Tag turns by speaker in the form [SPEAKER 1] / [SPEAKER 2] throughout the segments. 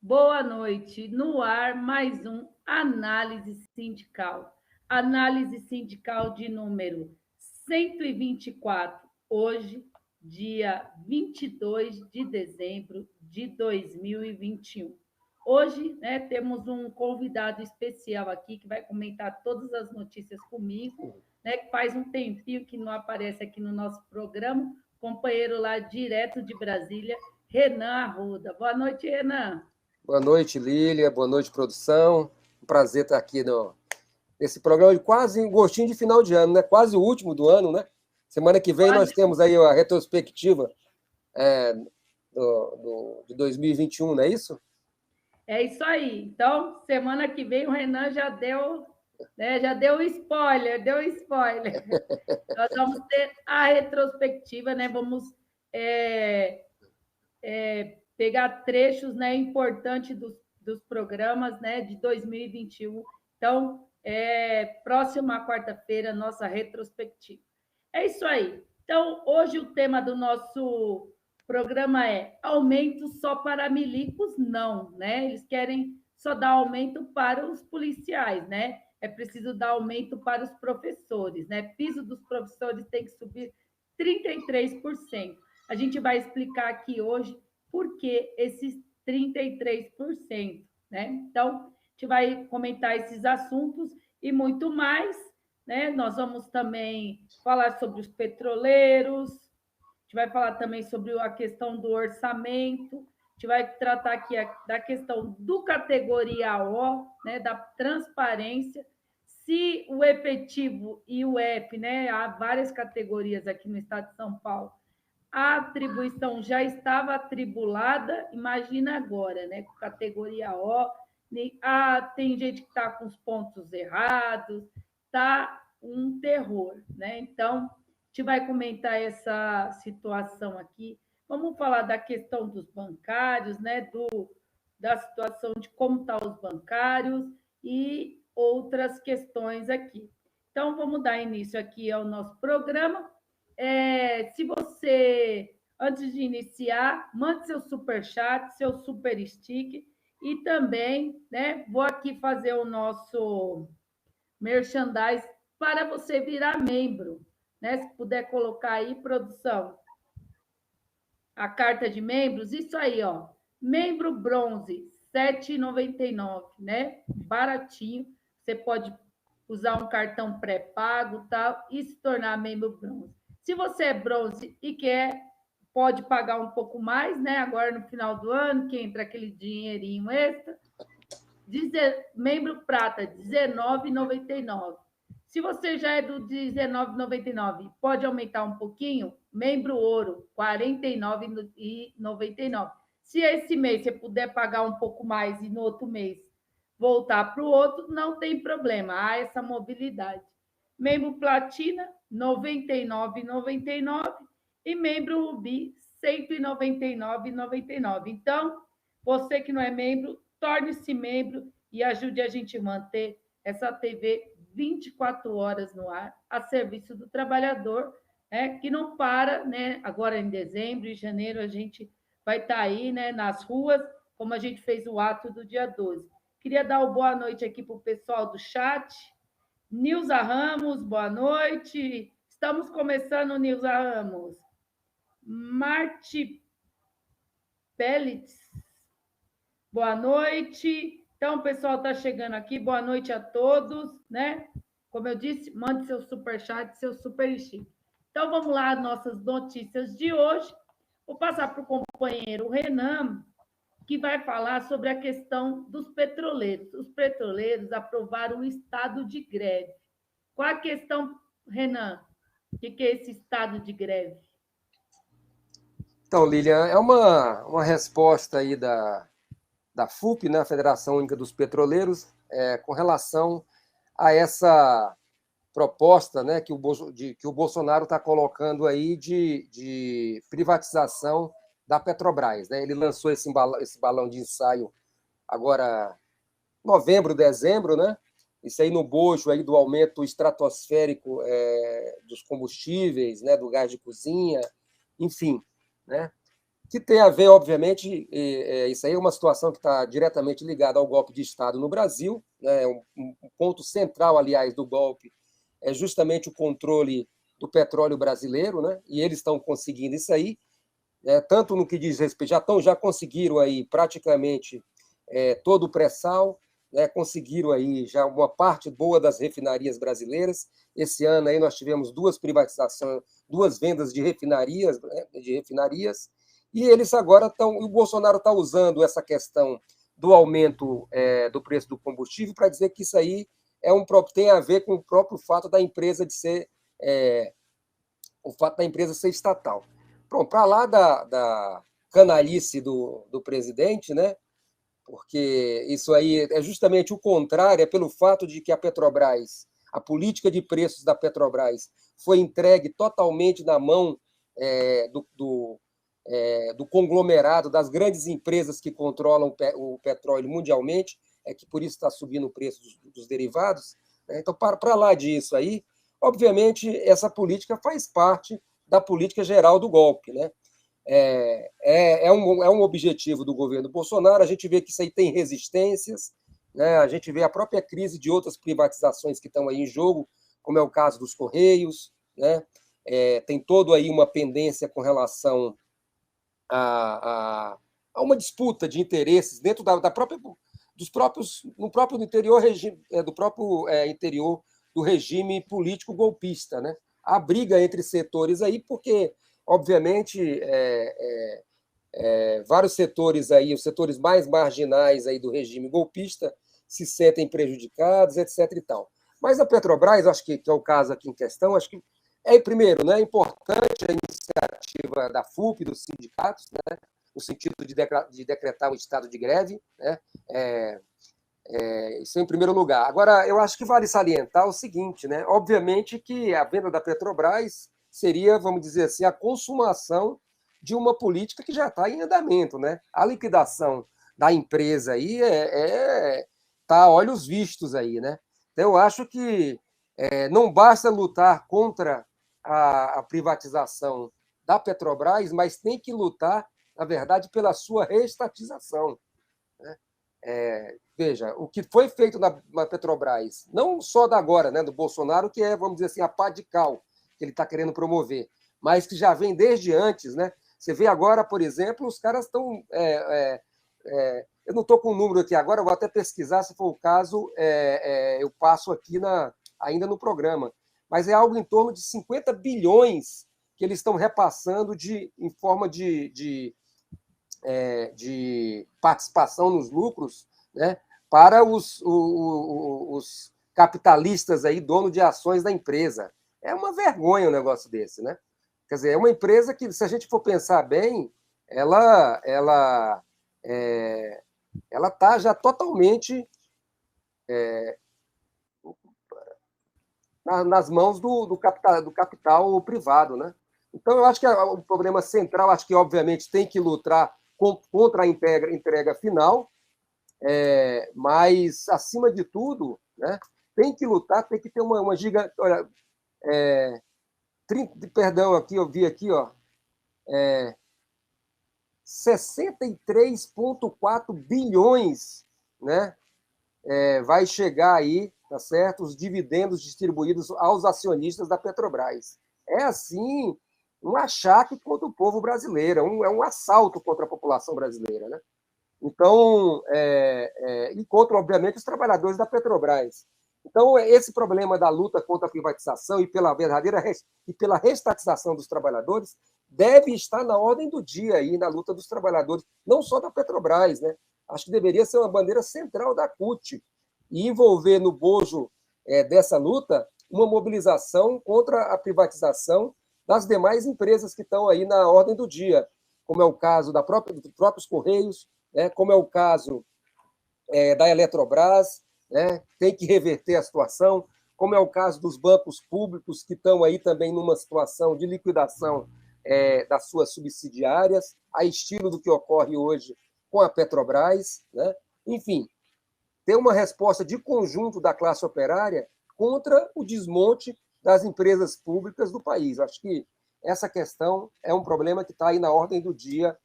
[SPEAKER 1] Boa noite. No ar, mais um Análise Sindical. Análise Sindical de número 124. Hoje, dia 22 de dezembro de 2021. Hoje, temos um convidado especial aqui que vai comentar todas as notícias comigo, que faz um tempinho que não aparece aqui no nosso programa, companheiro lá direto de Brasília, Renan Arruda. Boa noite, Renan.
[SPEAKER 2] Boa noite, Lília. Boa noite, produção. Um prazer estar aqui nesse programa de quase um gostinho de final de ano, né? Quase o último do ano, né? Semana que vem nós temos aí a retrospectiva de 2021, não é isso?
[SPEAKER 1] É isso aí. Então, semana que vem o Renan já deu spoiler, deu spoiler. Nós vamos ter a retrospectiva, né? Vamos pegar trechos, né, importantes dos programas, né, de 2021. Então, próxima quarta-feira, nossa retrospectiva. É isso aí. Então, hoje o tema do nosso programa é aumento só para milicos? Não, né? Eles querem só dar aumento para os policiais, né? É preciso dar aumento para os professores, né? Piso dos professores tem que subir 33%. A gente vai explicar aqui hoje por que esses 33%, né? Então, a gente vai comentar esses assuntos e muito mais, né? Nós vamos também falar sobre os petroleiros, a gente vai falar também sobre a questão do orçamento, a gente vai tratar aqui da questão do categoria O, né, da transparência, se o efetivo e o F, né, há várias categorias aqui no estado de São Paulo, a atribuição já estava atribulada, imagina agora, né, com categoria O, tem gente que está com os pontos errados, está um terror, né? Então, a gente vai comentar essa situação aqui. Vamos falar da questão dos bancários, né? Da situação de como estão os bancários e outras questões aqui. Então, vamos dar início aqui ao nosso programa. Se você, antes de iniciar, mande seu superchat, seu super stick e também, né, vou aqui fazer o nosso merchandise para você virar membro, né? Se puder colocar aí, produção, a carta de membros, isso aí, ó. Membro bronze, R$ 7,99, né? Baratinho. Você pode usar um cartão pré-pago, tal, e se tornar membro bronze. Se você é bronze e pode pagar um pouco mais, né? Agora no final do ano, que entra aquele dinheirinho extra. Membro prata, R$ 19,99. Se você já é do R$ 19,99, pode aumentar um pouquinho. Membro ouro, R$ 49,99. Se esse mês você puder pagar um pouco mais e no outro mês voltar para o outro, não tem problema. Há essa mobilidade. Membro platina, R$ 99,99. E membro rubi, R$ 199,99. Então, você que não é membro, torne-se membro e ajude a gente a manter essa TV 24 horas no ar, a serviço do trabalhador, né, que não para, né? Agora em dezembro e janeiro a gente vai estar aí, né, nas ruas, como a gente fez o ato do dia 12. Queria dar uma boa noite aqui para o pessoal do chat. Nilza Ramos, boa noite. Estamos começando, Nilza Ramos. Marte Pellets, boa noite. Então, o pessoal está chegando aqui. Boa noite a todos, né? Como eu disse, mande seu superchat, seu super stick. Então, vamos lá, nossas notícias de hoje. Vou passar para o companheiro Renan, que vai falar sobre a questão dos petroleiros. Os petroleiros aprovaram o estado de greve. Qual a questão, Renan? O que é esse estado de greve?
[SPEAKER 2] Então, Lilian, é uma resposta aí da FUP, né, a Federação Única dos Petroleiros, com relação a essa proposta, né, que o Bolsonaro está colocando aí de privatização da Petrobras, né? Ele lançou esse balão de ensaio agora novembro, dezembro, né? Isso aí no bojo aí do aumento estratosférico dos combustíveis, né, do gás de cozinha, enfim, né? que tem a ver, obviamente, isso aí é uma situação que está diretamente ligada ao golpe de Estado no Brasil, né? Um ponto central, aliás, do golpe é justamente o controle do petróleo brasileiro, né? E eles estão conseguindo isso aí, tanto no que diz respeito, já conseguiram aí praticamente todo o pré-sal, né? Conseguiram aí já uma parte boa das refinarias brasileiras. Esse ano aí nós tivemos 2 privatizações, 2 vendas de refinarias, né? E eles agora estão, o Bolsonaro está usando essa questão do aumento do preço do combustível para dizer que isso aí tem a ver com o próprio fato da empresa ser estatal. Pronto, para lá da canalice do presidente, né? Porque isso aí é justamente o contrário, é pelo fato de que a política de preços da Petrobras foi entregue totalmente na mão do conglomerado, das grandes empresas que controlam o petróleo mundialmente, que por isso está subindo o preço dos derivados. Né? Então, para lá disso aí, obviamente, essa política faz parte da política geral do golpe. Né? É um objetivo do governo Bolsonaro, a gente vê que isso aí tem resistências, né? A gente vê a própria crise de outras privatizações que estão aí em jogo, como é o caso dos Correios, né? Tem todo aí uma pendência com relação a uma disputa de interesses dentro no próprio interior interior do regime político golpista, né? Há briga entre setores aí, porque, obviamente, vários setores aí, os setores mais marginais aí do regime golpista, se sentem prejudicados, etc. e tal. Mas a Petrobras, acho que é o caso aqui em questão, acho que primeiro, né, é importante a iniciativa da FUP, dos sindicatos, né, no sentido de decretar um estado de greve, né, isso em primeiro lugar. Agora, eu acho que vale salientar o seguinte, né, obviamente que a venda da Petrobras seria, vamos dizer assim, a consumação de uma política que já está em andamento, né? A liquidação da empresa aí está a olhos vistos aí, né? Então, eu acho que não basta lutar contra a privatização da Petrobras, mas tem que lutar, na verdade, pela sua reestatização. Né? Veja, o que foi feito na Petrobras, não só da agora, né, do Bolsonaro, que vamos dizer assim, a pá de cal que ele está querendo promover, mas que já vem desde antes, né? Você vê agora, por exemplo, os caras estão... eu não estou com o número aqui agora, eu vou até pesquisar, se for o caso, eu passo aqui ainda no programa. Mas é algo em torno de 50 bilhões que eles estão repassando em forma de participação nos lucros, né, para os capitalistas aí, dono de ações da empresa. É uma vergonha um negócio desse, né? Quer dizer, é uma empresa que, se a gente for pensar bem, ela está já totalmente nas mãos do capital privado, né? Então, eu acho que o problema central, acho que, obviamente, tem que lutar contra a entrega final, mas, acima de tudo, né, tem que lutar, tem que ter uma giga... Olha, perdão, aqui, eu vi aqui, ó, 63,4 bilhões, né, vai chegar aí, tá certo? Os dividendos distribuídos aos acionistas da Petrobras. É, assim, um achaque contra o povo brasileiro, é um assalto contra a população brasileira, né? Então, e contra, obviamente, os trabalhadores da Petrobras. Então, esse problema da luta contra a privatização e pela restatização dos trabalhadores deve estar na ordem do dia aí, na luta dos trabalhadores, não só da Petrobras, né? Acho que deveria ser uma bandeira central da CUT e envolver no bojo dessa luta uma mobilização contra a privatização das demais empresas que estão aí na ordem do dia, como é o caso dos próprios Correios, né? Como é o caso da Eletrobras, né? Tem que reverter a situação, como é o caso dos bancos públicos, que estão aí também numa situação de liquidação das suas subsidiárias, a estilo do que ocorre hoje com a Petrobras, né? Enfim, ter uma resposta de conjunto da classe operária contra o desmonte das empresas públicas do país. Acho que essa questão é um problema que está aí na ordem do dia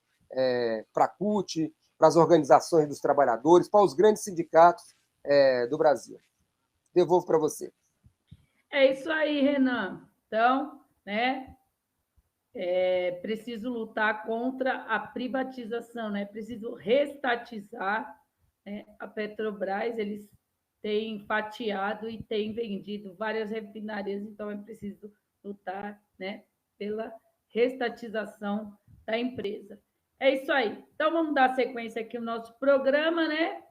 [SPEAKER 2] para a CUT, para as organizações dos trabalhadores, para os grandes sindicatos do Brasil. Devolvo para você.
[SPEAKER 1] É isso aí, Renan. Então, né, preciso lutar contra a privatização, né? Preciso reestatizar, né, a Petrobras. Eles têm fatiado e têm vendido várias refinarias, então é preciso lutar, né, pela reestatização da empresa. É isso aí. Então, vamos dar sequência aqui ao nosso programa, né?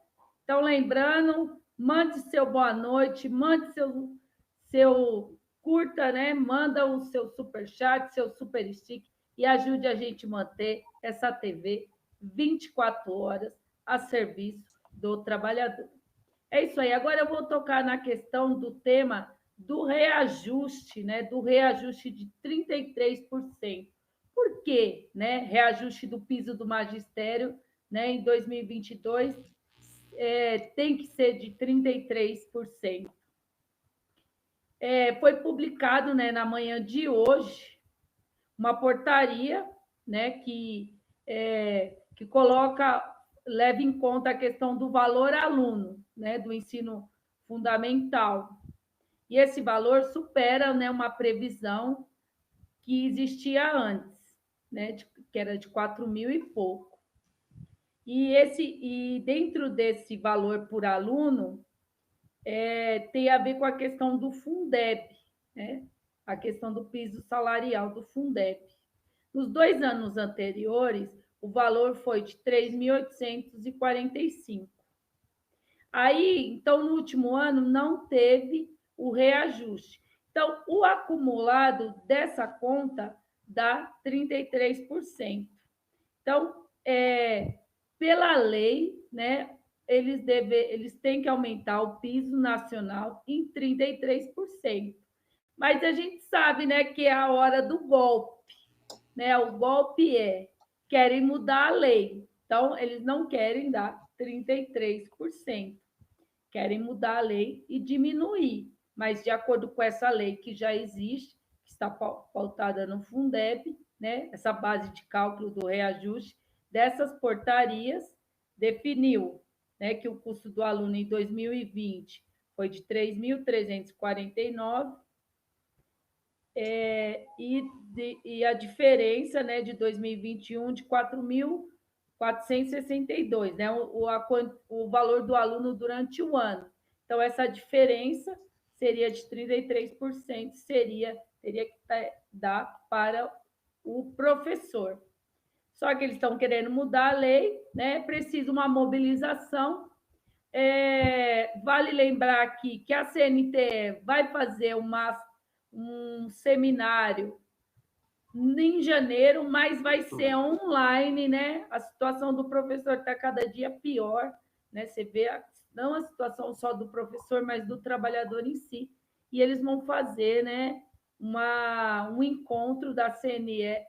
[SPEAKER 1] Então, lembrando, mande seu boa noite, mande seu curta, né? Manda o seu superchat, seu super stick e ajude a gente a manter essa TV 24 horas a serviço do trabalhador. É isso aí. Agora eu vou tocar na questão do tema do reajuste, né? Do reajuste de 33%. Por quê, né? Reajuste do piso do magistério, né? Em 2022 tem que ser de 33%. Foi publicado, né, na manhã de hoje uma portaria, né, que leva em conta a questão do valor aluno, né, do ensino fundamental. E esse valor supera, né, uma previsão que existia antes, né, que era de 4 mil e pouco. E dentro desse valor por aluno, tem a ver com a questão do Fundeb, né? A questão do piso salarial do Fundeb. Nos 2 anos anteriores, o valor foi de 3.845. Aí, então, no último ano, não teve o reajuste. Então, o acumulado dessa conta dá 33%. Então, pela lei, né, eles têm que aumentar o piso nacional em 33%. Mas a gente sabe, né, que é a hora do golpe, né? O golpe querem mudar a lei. Então, eles não querem dar 33%. Querem mudar a lei e diminuir. Mas, de acordo com essa lei que já existe, que está pautada no Fundeb, né, essa base de cálculo do reajuste dessas portarias, definiu, né, que o custo do aluno em 2020 foi de 3.349, e a diferença, né, de 2021 de 4.462, né, o valor do aluno durante o ano. Então, essa diferença seria de 33%, teria que dar para o professor. Só que eles estão querendo mudar a lei, né? Precisa uma mobilização. Vale lembrar aqui que a CNTE vai fazer um seminário em janeiro, mas vai ser online, né? A situação do professor está cada dia pior, né? Você vê não a situação só do professor, mas do trabalhador em si. E eles vão fazer, né, um encontro da CNTE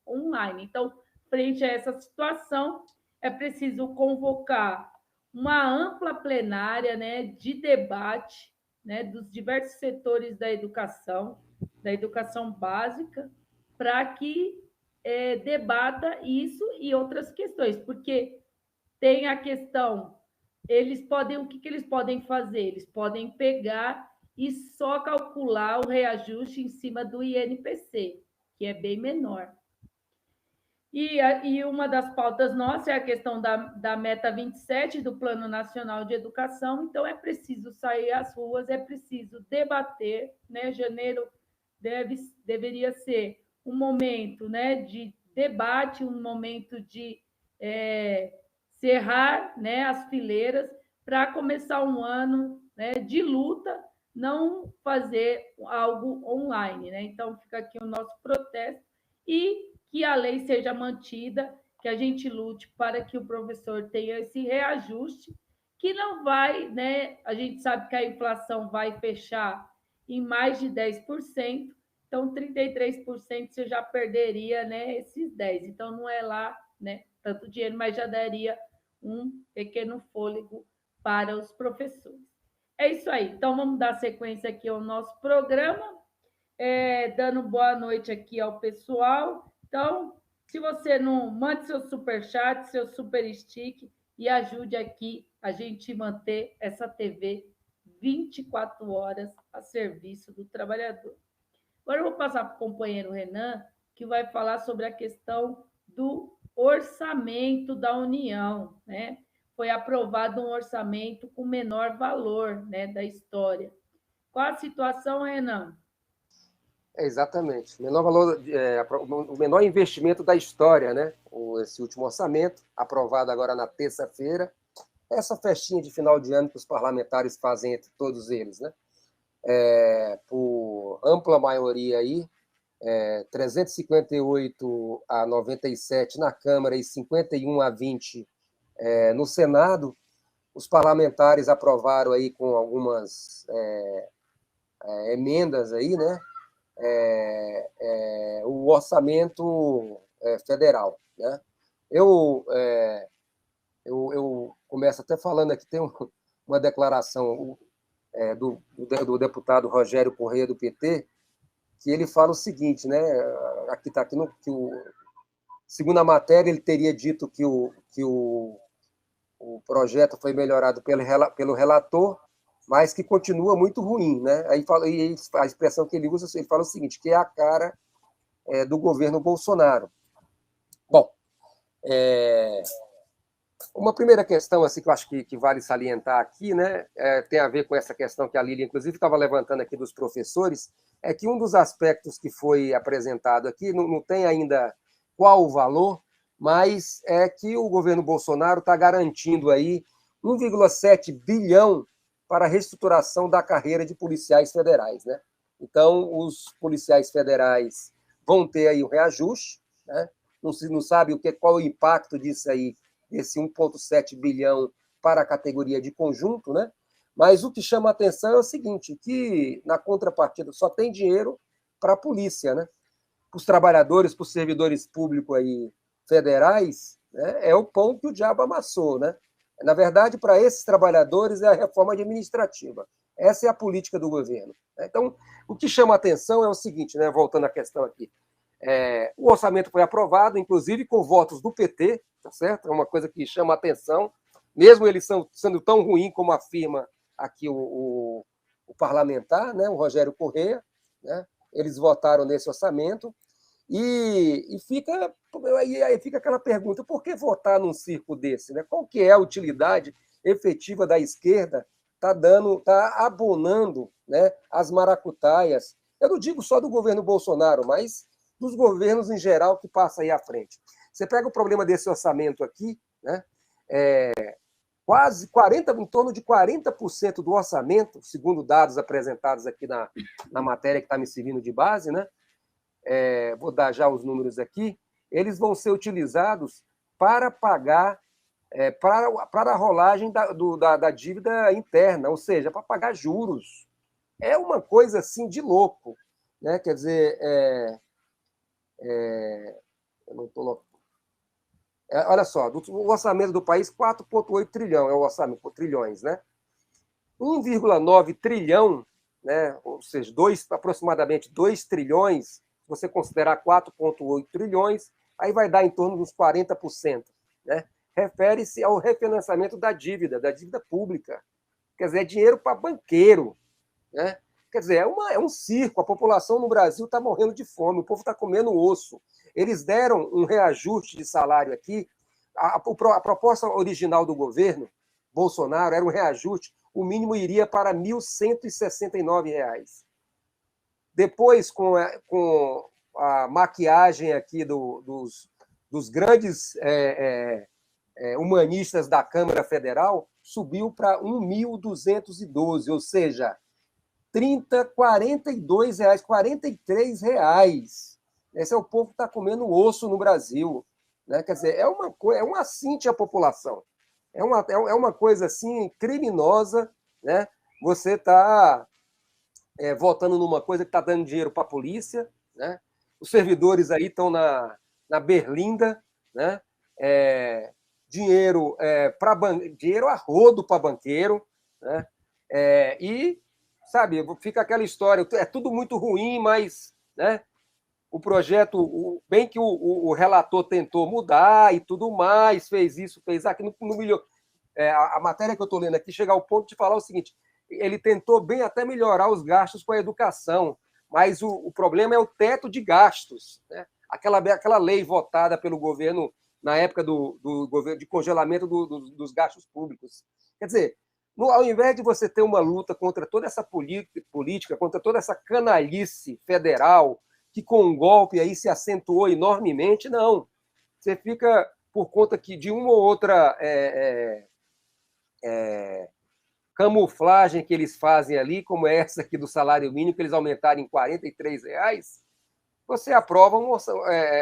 [SPEAKER 1] online. Então, frente a essa situação, é preciso convocar uma ampla plenária, né, de debate, né, dos diversos setores da educação básica, para que debata isso e outras questões, porque tem a questão, o que eles podem fazer? Eles podem pegar e só calcular o reajuste em cima do INPC, que é bem menor. E uma das pautas nossas é a questão da meta 27 do Plano Nacional de Educação, então é preciso sair às ruas, é preciso debater, né? Janeiro deveria ser um momento, né, de debate, um momento de cerrar, né, as fileiras para começar um ano, né, de luta, não fazer algo online, né? Então fica aqui o nosso protesto e que a lei seja mantida, que a gente lute para que o professor tenha esse reajuste, que não vai, né? A gente sabe que a inflação vai fechar em mais de 10%, então 33% você já perderia, né, esses 10%. Então não é lá, né, tanto dinheiro, mas já daria um pequeno fôlego para os professores. É isso aí. Então vamos dar sequência aqui ao nosso programa, dando boa noite aqui ao pessoal. Então, Se você não, mande seu superchat, seu super stick e ajude aqui a gente manter essa TV 24 horas a serviço do trabalhador. Agora eu vou passar para o companheiro Renan, que vai falar sobre a questão do orçamento da União, né? Foi aprovado um orçamento com menor valor, né, da história. Qual a situação, Renan?
[SPEAKER 2] Exatamente. O menor valor, o menor investimento da história, né? Esse último orçamento, aprovado agora na terça-feira. Essa festinha de final de ano que os parlamentares fazem entre todos eles, né? Por ampla maioria aí, 358 a 97 na Câmara e 51 a 20 no Senado, os parlamentares aprovaram aí com algumas emendas aí, né? O orçamento federal, né? Eu começo até falando aqui, tem uma declaração do deputado Rogério Corrêa, do PT, que ele fala o seguinte, né? Aqui está aqui segundo a matéria, ele teria dito que o projeto foi melhorado pelo relator, mas que continua muito ruim, né? Aí fala, e a expressão que ele usa, ele fala o seguinte, que é a cara do governo Bolsonaro. Bom, uma primeira questão assim, que eu acho que vale salientar aqui, né, tem a ver com essa questão que a Lília, inclusive, estava levantando aqui dos professores, é que um dos aspectos que foi apresentado aqui, não tem ainda qual o valor, mas é que o governo Bolsonaro está garantindo aí 1,7 bilhão para a reestruturação da carreira de policiais federais, né? Então, os policiais federais vão ter aí um reajuste, né? Não sabe qual o impacto disso aí, desse 1,7 bilhão para a categoria de conjunto, né? Mas o que chama a atenção é o seguinte, que na contrapartida só tem dinheiro para a polícia, né? Para os trabalhadores, para os servidores públicos aí federais, né? É o pão que o diabo amassou, né? Na verdade, para esses trabalhadores é a reforma administrativa. Essa é a política do governo. Então, o que chama a atenção é o seguinte, né? Voltando à questão aqui, o orçamento foi aprovado, inclusive com votos do PT, tá certo? É uma coisa que chama a atenção, mesmo eles sendo tão ruim como afirma aqui o parlamentar, né? O Rogério Corrêa, né? Eles votaram nesse orçamento e aí fica aquela pergunta, por que votar num circo desse, né? Qual que é a utilidade efetiva da esquerda tá abonando, né, as maracutaias? Eu não digo só do governo Bolsonaro, mas dos governos em geral que passa aí à frente. Você pega o problema desse orçamento aqui, né? Quase 40, em torno de 40% do orçamento, segundo dados apresentados aqui na matéria que está me servindo de base, né? Vou dar já os números aqui, eles vão ser utilizados para pagar, para a rolagem da dívida interna, ou seja, para pagar juros. É uma coisa assim de louco, né? Quer dizer, eu não estou. Olha só, o orçamento do país, 4,8 trilhão é o orçamento, trilhões, né? 1,9 trilhão, né? Ou seja, aproximadamente 2 trilhões, se você considerar 4,8 trilhões, aí vai dar em torno dos 40%, né? Refere-se ao refinanciamento da dívida pública. Quer dizer, é dinheiro para banqueiro, né? Quer dizer, é um circo. A população no Brasil está morrendo de fome, o povo está comendo osso. Eles deram um reajuste de salário aqui. A proposta original do governo Bolsonaro era um reajuste, o mínimo iria para R$ 1.169. Depois, com a maquiagem aqui dos grandes humanistas da Câmara Federal, subiu para 1.212, ou seja, 30, 42 reais, 43 reais. Esse é o povo que está comendo osso no Brasil, né? Quer dizer, é um assinte à população. É uma coisa assim criminosa, né? Você está votando numa coisa que está dando dinheiro para a polícia, né? Os servidores aí estão na berlinda, né? Dinheiro a rodo para banqueiro, né? E sabe, fica aquela história, é tudo muito ruim, mas, né, o projeto, bem que o relator tentou mudar e tudo mais, fez isso, fez aquilo, não melhorou. A matéria que eu estou lendo aqui chega ao ponto de falar o seguinte: ele tentou bem até melhorar os gastos com a educação, mas o problema é o teto de gastos, né? Aquela lei votada pelo governo na época do governo de congelamento dos gastos públicos. Quer dizer, ao invés de você ter uma luta contra toda essa política, contra toda essa canalice federal, que com um golpe aí se acentuou enormemente, não. Você fica, por conta de uma ou outra camuflagem que eles fazem ali, como essa aqui do salário mínimo, que eles aumentaram em R$ 43, você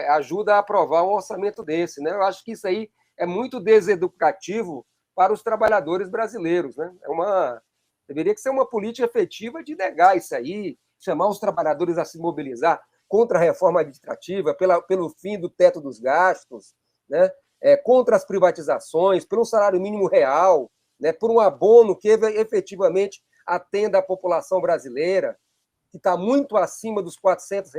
[SPEAKER 2] ajuda a aprovar um orçamento desse, né? Eu acho que isso aí é muito deseducativo para os trabalhadores brasileiros, né? Deveria ser uma política efetiva de negar isso aí, chamar os trabalhadores a se mobilizar contra a reforma administrativa, pelo fim do teto dos gastos, né? Contra as privatizações, por um salário mínimo real, né? Por um abono que efetivamente atenda a população brasileira, que está muito acima dos R$ 400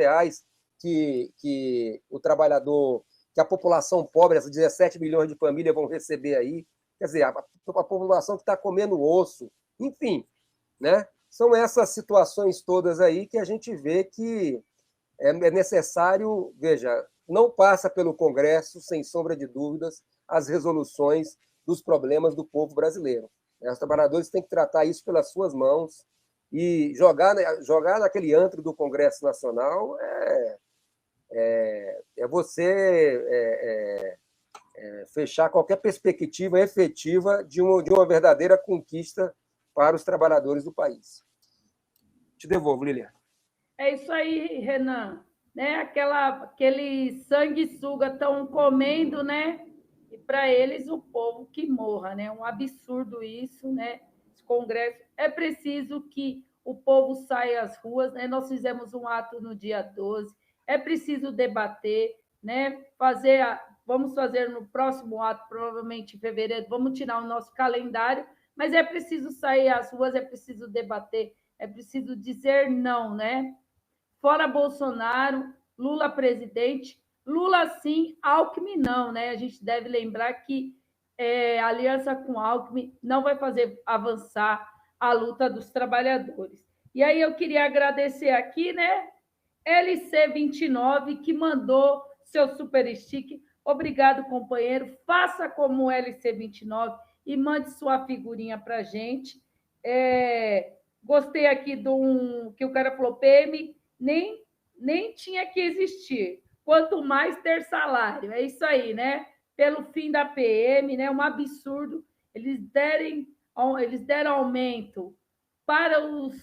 [SPEAKER 2] que o trabalhador, que a população pobre, essas 17 milhões de famílias vão receber aí. Quer dizer, a população que está comendo osso. Enfim, né? São essas situações todas aí que a gente vê que é necessário, veja, não passa pelo Congresso, sem sombra de dúvidas, as resoluções dos problemas do povo brasileiro. Os trabalhadores têm que tratar isso pelas suas mãos e jogar naquele antro do Congresso Nacional você fechar qualquer perspectiva efetiva de uma verdadeira conquista para os trabalhadores do país. Te devolvo, Lilian.
[SPEAKER 1] É isso aí, Renan. Né? Aquele sanguessuga estão comendo, né? E para eles o povo que morra, né? Um absurdo isso, né? Esse Congresso. É preciso que o povo saia às ruas, né? Nós fizemos um ato no dia 12. É preciso debater, né? Vamos fazer no próximo ato, provavelmente em fevereiro, vamos tirar o nosso calendário, mas é preciso sair às ruas, é preciso debater, é preciso dizer não, né? Fora Bolsonaro, Lula presidente, Lula sim, Alckmin não, né? A gente deve lembrar que a aliança com Alckmin não vai fazer avançar a luta dos trabalhadores. E aí eu queria agradecer aqui, né? LC29, que mandou seu super stick. Obrigado, companheiro. Faça como o LC29 e mande sua figurinha para a gente. Gostei aqui que o cara falou, PM nem tinha que existir. Quanto mais ter salário. É isso aí, né? Pelo fim da PM, né? Um absurdo. Eles deram aumento para os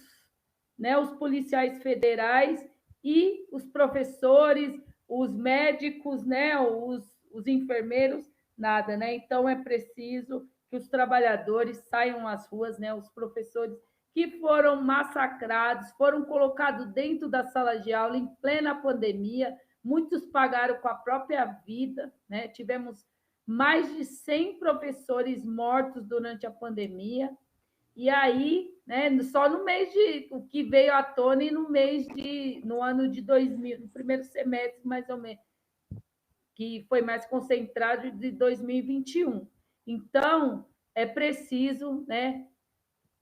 [SPEAKER 1] policiais federais e os professores, os médicos, né? Os enfermeiros, nada, né? Então é preciso que os trabalhadores saiam às ruas, né? Os professores que foram massacrados, foram colocados dentro da sala de aula em plena pandemia, muitos pagaram com a própria vida, né? Tivemos mais de 100 professores mortos durante a pandemia, e aí, né, só no mês o que veio à tona e no ano de 2000, no primeiro semestre, mais ou menos, que foi mais concentrado de 2021. Então, é preciso, né,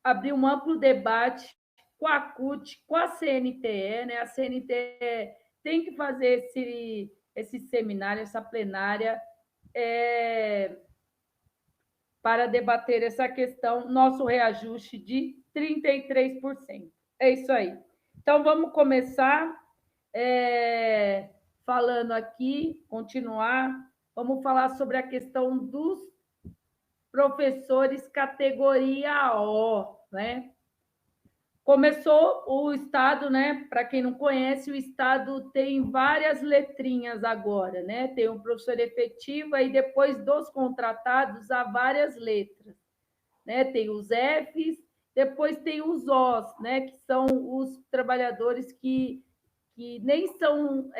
[SPEAKER 1] abrir um amplo debate com a CUT, com a CNTE, né? A CNTE tem que fazer esse seminário, essa plenária, para debater essa questão, nosso reajuste de 33%. É isso aí. Então, vamos começar falando aqui, continuar. Vamos falar sobre a questão dos professores categoria O, né? Começou o Estado, né? Para quem não conhece, o Estado tem várias letrinhas agora, né? Tem um professor efetivo, e depois dos contratados há várias letras, né? Tem os Fs, depois tem os Os, né? Que são os trabalhadores que nem são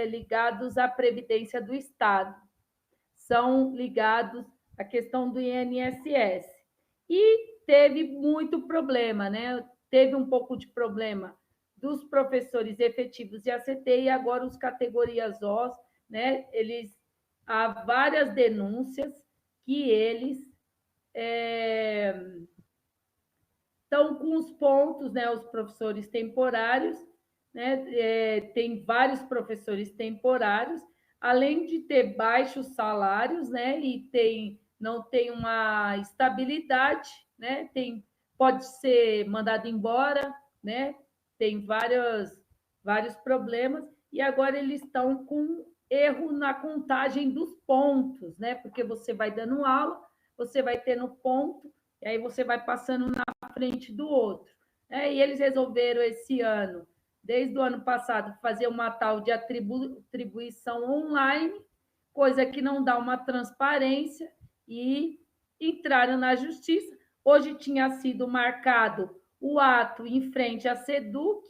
[SPEAKER 1] ligados à Previdência do Estado, são ligados à questão do INSS. E teve muito problema, né? Teve um pouco de problema dos professores efetivos de ACT e agora os categorias OS, né? Há várias denúncias que eles estão com os pontos, né? Os professores temporários, né? Tem vários professores temporários, além de ter baixos salários, né? E não tem uma estabilidade, né? Pode ser mandado embora, né? Tem vários problemas, e agora eles estão com erro na contagem dos pontos, né? Porque você vai dando aula, você vai tendo ponto, e aí você vai passando na frente do outro. E eles resolveram esse ano, desde o ano passado, fazer uma tal de atribuição online, coisa que não dá uma transparência, e entraram na justiça. Hoje tinha sido marcado o ato em frente à SEDUC,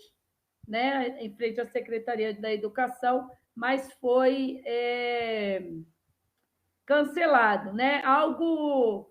[SPEAKER 1] né, em frente à Secretaria da Educação, mas foi cancelado, né? Algo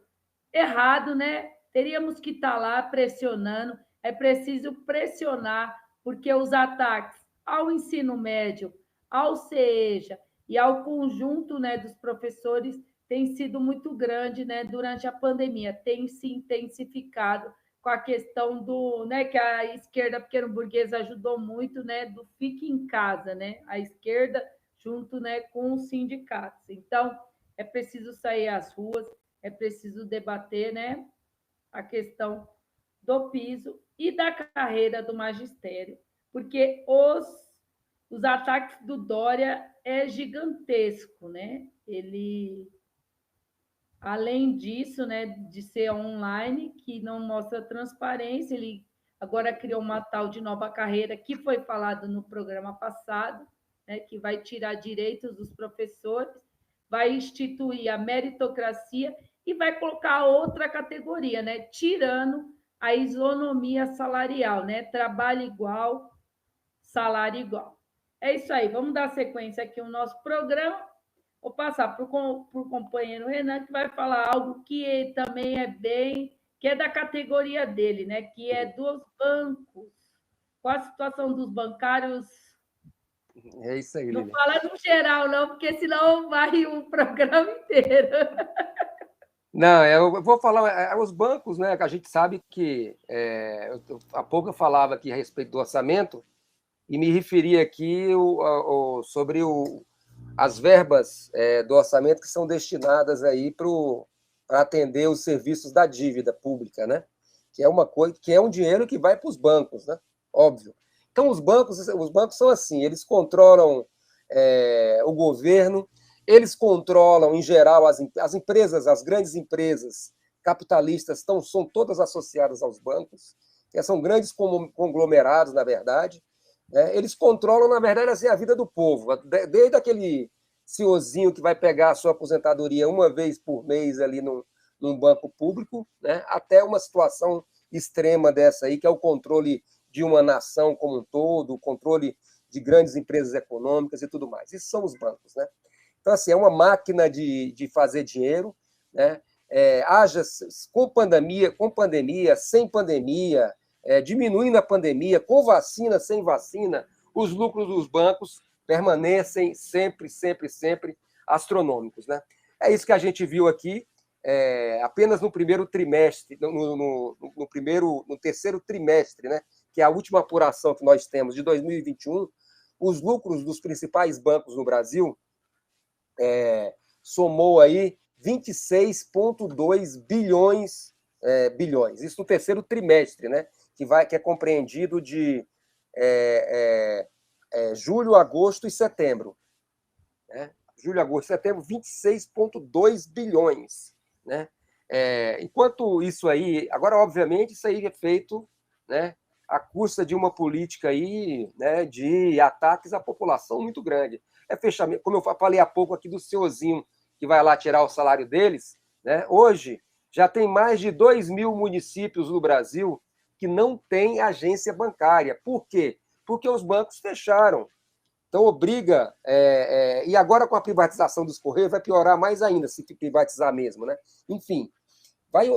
[SPEAKER 1] errado, né? Teríamos que estar lá pressionando, é preciso pressionar, porque os ataques ao ensino médio, ao CEJA e ao conjunto, né, dos professores têm sido muito grande, né, durante a pandemia, tem se intensificado com a questão do, né, que a esquerda pequeno-burguesa ajudou muito, né, do fique em casa, né, a esquerda junto, né, com os sindicatos. Então, é preciso sair às ruas, é preciso debater, né, a questão do piso e da carreira do magistério, porque os ataques do Dória é gigantesco, né? Ele, além disso, né, de ser online, que não mostra transparência, ele agora criou uma tal de nova carreira que foi falado no programa passado, né, que vai tirar direitos dos professores, vai instituir a meritocracia e vai colocar outra categoria, né, tirando a isonomia salarial, né, trabalho igual, salário igual. É isso aí, vamos dar sequência aqui ao nosso programa. Vou passar para o companheiro Renan, que vai falar algo que também que é da categoria dele, né? Que é dos bancos. Qual a situação dos bancários?
[SPEAKER 2] É isso aí,
[SPEAKER 1] Não
[SPEAKER 2] Lilian.
[SPEAKER 1] fala no geral, não, porque senão vai o programa inteiro.
[SPEAKER 2] Não, eu vou falar, os bancos, né, que a gente sabe que, há pouco eu falava aqui a respeito do orçamento, e me referi aqui sobre as verbas do orçamento que são destinadas aí para atender os serviços da dívida pública, né? Que é uma coisa, que é um dinheiro que vai para os bancos, né? Óbvio. Então os bancos são assim, eles controlam o governo, eles controlam em geral as empresas, as grandes empresas capitalistas são todas associadas aos bancos, que são grandes conglomerados, na verdade. Eles controlam, na verdade, assim, a vida do povo, desde aquele senhorzinho que vai pegar a sua aposentadoria uma vez por mês ali num banco público, né, até uma situação extrema dessa aí, que é o controle de uma nação como um todo, o controle de grandes empresas econômicas e tudo mais. Isso são os bancos, né? Então, assim, é uma máquina de fazer dinheiro, né? Haja com pandemia, sem pandemia, diminuindo a pandemia, com vacina, sem vacina, os lucros dos bancos permanecem sempre, sempre, sempre astronômicos, né? É isso que a gente viu aqui, apenas no primeiro trimestre, no terceiro trimestre, né? Que é a última apuração que nós temos de 2021, os lucros dos principais bancos no Brasil somou aí 26,2 bilhões. Isso no terceiro trimestre, né? Que é compreendido de julho, agosto e setembro. Né? Julho, agosto e setembro, 26,2 bilhões. Né? Enquanto isso aí, agora, obviamente, isso aí é feito, né, à custa de uma política aí, né, de ataques à população muito grande. Fechamento, como eu falei há pouco aqui do senhorzinho que vai lá tirar o salário deles, né? Hoje já tem mais de 2.000 municípios no Brasil que não tem agência bancária. Por quê? Porque os bancos fecharam. Então, obriga... e agora, com a privatização dos Correios, vai piorar mais ainda, se privatizar mesmo, né? Enfim,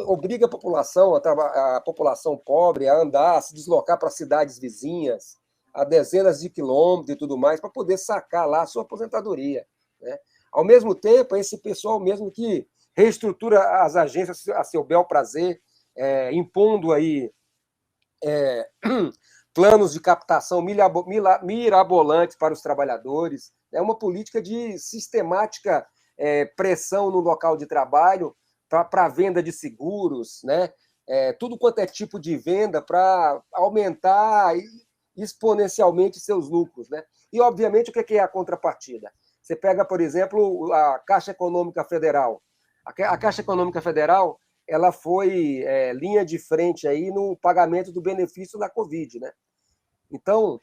[SPEAKER 2] obriga a população pobre a andar, a se deslocar para cidades vizinhas, a dezenas de quilômetros e tudo mais, para poder sacar lá a sua aposentadoria, né? Ao mesmo tempo, é esse pessoal mesmo que reestrutura as agências a seu bel prazer, impondo aí planos de captação mirabolantes para os trabalhadores, é uma política de sistemática pressão no local de trabalho para a venda de seguros, né? Tudo quanto é tipo de venda para aumentar exponencialmente seus lucros, né? E, obviamente, o que é a contrapartida? Você pega, por exemplo, a Caixa Econômica Federal. A Caixa Econômica Federal ela foi linha de frente aí no pagamento do benefício da Covid, né? Então,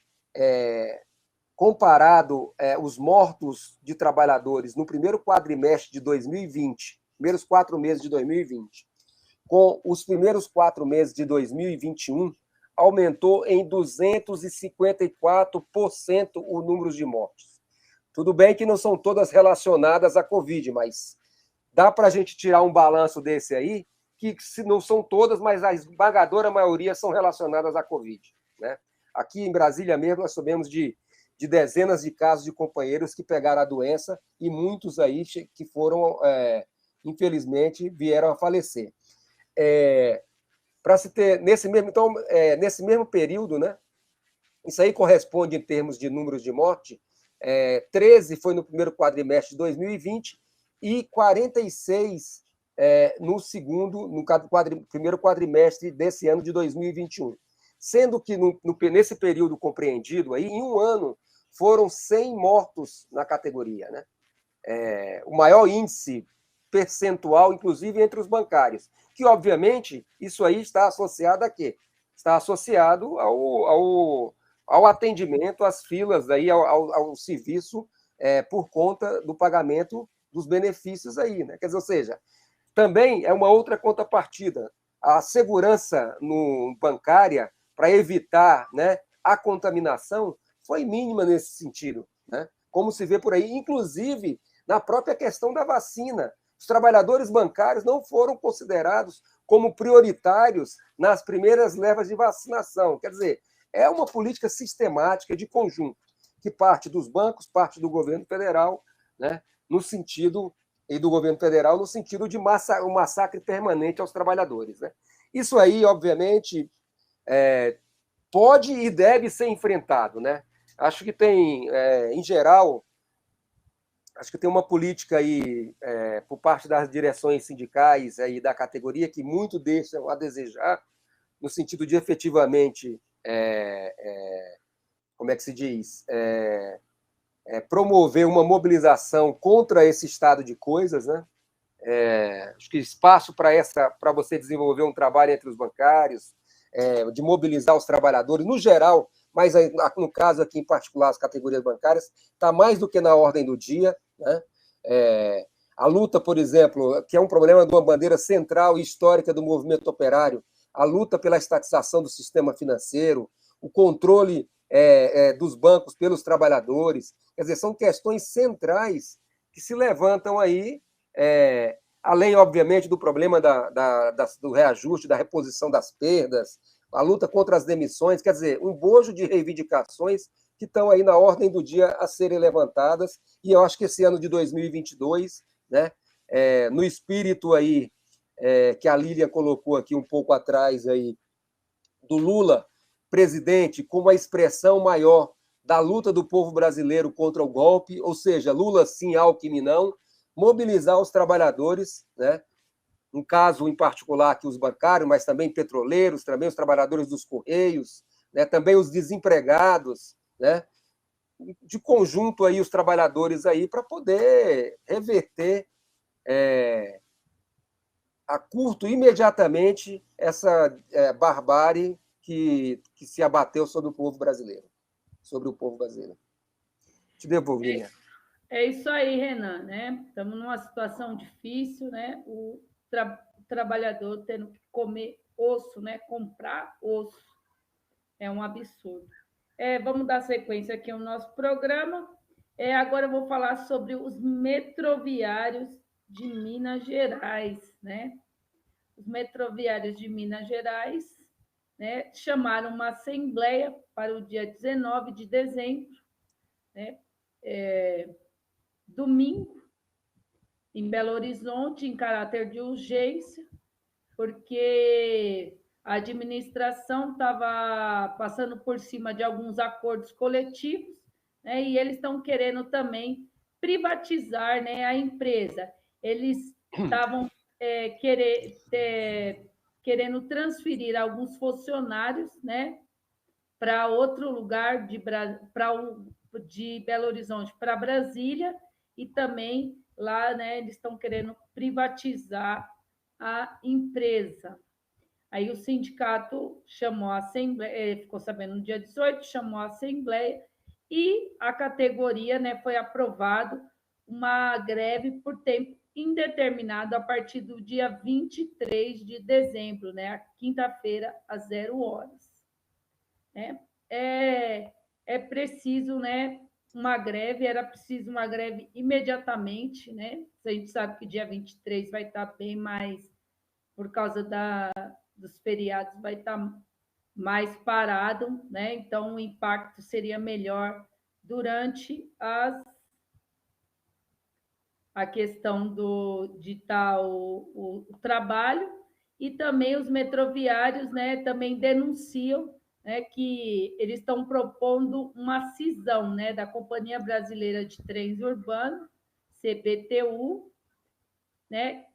[SPEAKER 2] comparado os mortos de trabalhadores no primeiro quadrimestre de 2020, primeiros 4 meses de 2020, com os primeiros 4 meses de 2021, aumentou em 254% o número de mortes. Tudo bem que não são todas relacionadas à Covid, mas dá para a gente tirar um balanço desse aí, que não são todas, mas a esmagadora maioria são relacionadas à Covid, né? Aqui em Brasília mesmo, nós sabemos de dezenas de casos de companheiros que pegaram a doença e muitos aí que foram, infelizmente, vieram a falecer. Para se ter, nesse mesmo período, né? Isso aí corresponde, em termos de números de morte, 13 foi no primeiro quadrimestre de 2020 e 46 no primeiro quadrimestre desse ano de 2021. Sendo que nesse período compreendido, aí, em um ano, foram 100 mortos na categoria, né? O maior índice percentual, inclusive, entre os bancários, que, obviamente, isso aí está associado a quê? Está associado ao atendimento, às filas, aí, ao serviço por conta do pagamento dos benefícios aí, né? Quer dizer, ou seja, também é uma outra contrapartida. A segurança bancária para evitar, né, a contaminação foi mínima nesse sentido, né? Como se vê por aí, inclusive na própria questão da vacina. Os trabalhadores bancários não foram considerados como prioritários nas primeiras levas de vacinação. Quer dizer, é uma política sistemática de conjunto, que parte dos bancos, parte do governo federal, né, no sentido e do governo federal no sentido de um massacre permanente aos trabalhadores, né? Isso aí, obviamente, pode e deve ser enfrentado, né? Acho que tem, em geral, acho que tem uma política aí por parte das direções sindicais aí da categoria que muito deixam a desejar, no sentido de efetivamente, como é que se diz, promover uma mobilização contra esse estado de coisas, né? Acho que espaço para você desenvolver um trabalho entre os bancários, de mobilizar os trabalhadores, no geral, mas no caso aqui em particular, as categorias bancárias, está mais do que na ordem do dia, né? A luta, por exemplo, que é um problema de uma bandeira central e histórica do movimento operário, a luta pela estatização do sistema financeiro, o controle dos bancos pelos trabalhadores, quer dizer, são questões centrais que se levantam aí, além, obviamente, do problema do reajuste, da reposição das perdas, a luta contra as demissões, quer dizer, um bojo de reivindicações que estão aí na ordem do dia a serem levantadas, e eu acho que esse ano de 2022, né, no espírito aí que a Lília colocou aqui um pouco atrás aí, do Lula, presidente, como a expressão maior da luta do povo brasileiro contra o golpe, ou seja, Lula sim, Alckmin não, mobilizar os trabalhadores, né? Um caso em particular aqui os bancários, mas também petroleiros, também os trabalhadores dos Correios, né? Também os desempregados, né? De conjunto aí os trabalhadores aí para poder reverter a curto, imediatamente, essa barbárie que se abateu sobre o povo brasileiro. Te devolvo, Lilian.
[SPEAKER 1] É isso aí, Renan, né? Estamos numa situação difícil, né? O trabalhador tendo que comer osso, né? Comprar osso. É um absurdo. Vamos dar sequência aqui ao nosso programa. Agora eu vou falar sobre os metroviários de Minas Gerais, né? Os metroviários de Minas Gerais né, chamaram uma assembleia para o dia 19 de dezembro, né, domingo, em Belo Horizonte, em caráter de urgência, porque a administração estava passando por cima de alguns acordos coletivos, né, e eles estão querendo também privatizar, né, a empresa. Eles estavam querendo transferir alguns funcionários, né, para outro lugar de Belo Horizonte para Brasília, e também lá, né, eles estão querendo privatizar a empresa. Aí o sindicato chamou a assembleia, ficou sabendo no dia 18, chamou a assembleia, e a categoria, né, foi aprovado uma greve por tempo indeterminado a partir do dia 23 de dezembro, né, quinta-feira, às 0 horas. Né? É preciso, né, uma greve, era preciso uma greve imediatamente, né? A gente sabe que dia 23 vai estar bem mais, por causa dos feriados, vai estar mais parado, né? Então o impacto seria melhor durante a questão de estar o trabalho, e também os metroviários, né, também denunciam, né, que eles estão propondo uma cisão, né, da Companhia Brasileira de Trens Urbanos, CBTU, né,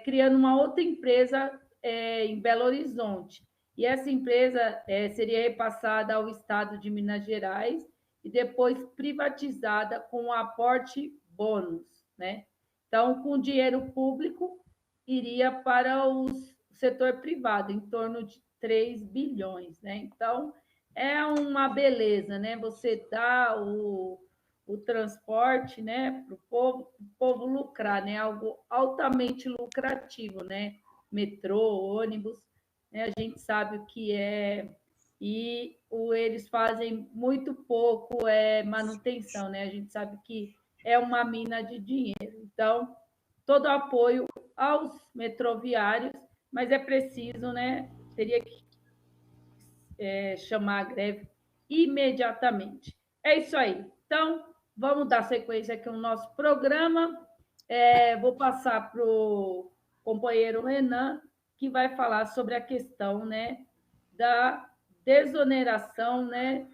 [SPEAKER 1] criando uma outra empresa em Belo Horizonte. E essa empresa seria repassada ao Estado de Minas Gerais e depois privatizada com um aporte bônus, né? Então, com dinheiro público, iria para o setor privado, em torno de 3 bilhões, né? Então, é uma beleza, né? Você dá o transporte, né, para o povo lucrar, né? Algo altamente lucrativo, né? Metrô, ônibus, né? A gente sabe o que é, e eles fazem muito pouco manutenção, né? A gente sabe que é uma mina de dinheiro. Então, todo apoio aos metroviários, mas é preciso, né? Teria que chamar a greve imediatamente. É isso aí. Então, vamos dar sequência aqui no nosso programa. Vou passar para o companheiro Renan, que vai falar sobre a questão, né, da desoneração, né,